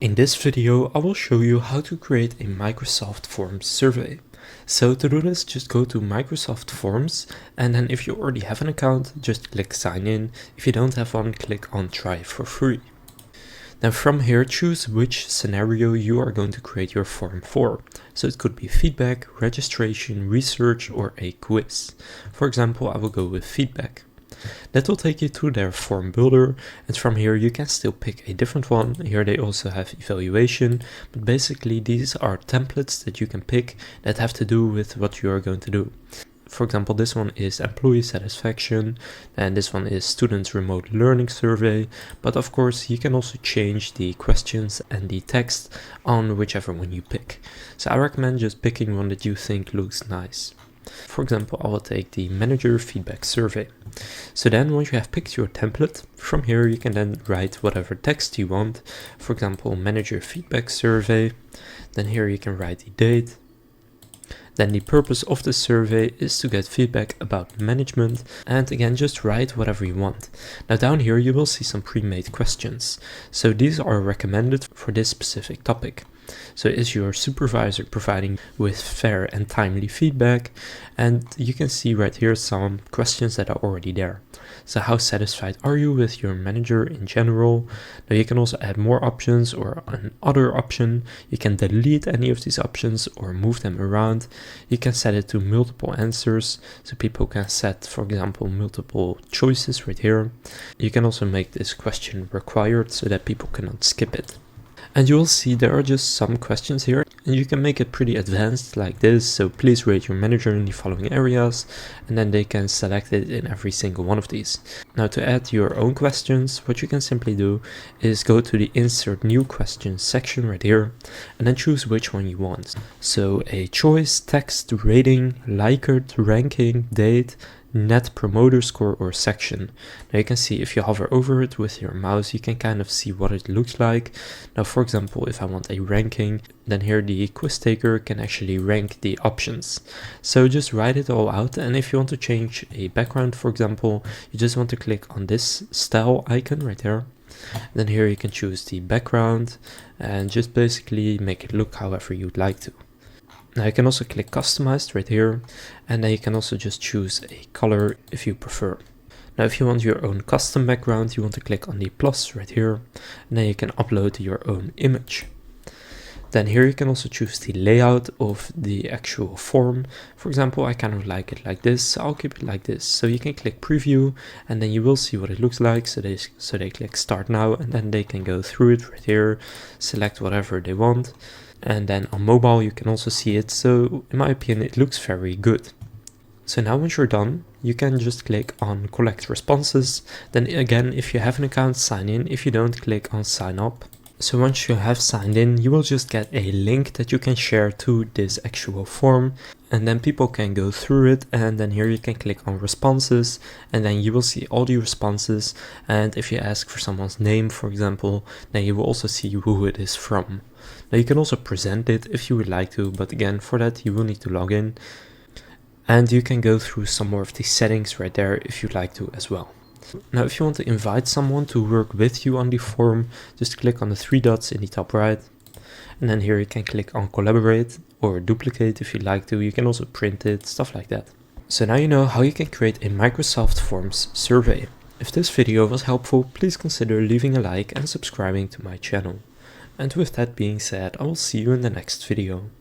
In this video, I will show you how to create a Microsoft Forms survey. So to do this, just go to Microsoft Forms, and then if you already have an account, just click sign in. If you don't have one, click on try for free. Then from here, choose which scenario you are going to create your form for. So it could be feedback, registration, research, or a quiz. For example, I will go with feedback. That will take you to their form builder, and from here you can still pick a different one. Here they also have evaluation, but basically these are templates that you can pick that have to do with what you are going to do. For example, this one is employee satisfaction, and this one is students remote learning survey, but of course you can also change the questions and the text on whichever one you pick. So I recommend just picking one that you think looks nice. For example, I will take the manager feedback survey. So then once you have picked your template, from here you can then write whatever text you want. For example, manager feedback survey. Then here you can write the date. Then the purpose of the survey is to get feedback about management, and again just write whatever you want. Now down here you will see some pre-made questions. So these are recommended for this specific topic. So is your supervisor providing with fair and timely feedback? And you can see right here some questions that are already there. So how satisfied are you with your manager in general? Now you can also add more options or another option. You can delete any of these options or move them around. You can set it to multiple answers, so people can set, for example, multiple choices right here. You can also make this question required so that people cannot skip it. And you will see there are just some questions here, and you can make it pretty advanced like this. So please rate your manager in the following areas, and then they can select it in every single one of these. Now to add your own questions, what you can simply do is go to the insert new questions section right here, and then choose which one you want. So a choice, text, rating, Likert, ranking, date, net promoter score, or section. Now you can see if you hover over it with your mouse, you can kind of see what it looks like. Now for example, if I want a ranking, then here the quiz taker can actually rank the options. So just write it all out, and if you want to change a background, for example, you just want to click on this style icon right there. Then here you can choose the background and just basically make it look however you'd like to. Now you can also click customized right here, and then you can also just choose a color if you prefer. Now if you want your own custom background, you want to click on the plus right here, and then you can upload your own image. Then here you can also choose the layout of the actual form. For example, I kind of like it like this, so I'll keep it like this. So you can click preview, and then you will see what it looks like. So they click start now, and then they can go through it right here, select whatever they want. And then on mobile you can also see it, so in my opinion it looks very good. So now once you're done, you can just click on collect responses. Then again, if you have an account, sign in. If you don't, click on sign up. So once you have signed in, you will just get a link that you can share to this actual form, and then people can go through it. And then here you can click on responses, and then you will see all the responses. And if you ask for someone's name, for example, then you will also see who it is from. Now you can also present it if you would like to, but again, for that you will need to log in. And you can go through some more of the settings right there if you'd like to as well. Now if you want to invite someone to work with you on the form, just click on the three dots in the top right. And then here you can click on collaborate or duplicate if you'd like to. You can also print it, stuff like that. So now you know how you can create a Microsoft Forms survey. If this video was helpful, please consider leaving a like and subscribing to my channel. And with that being said, I will see you in the next video.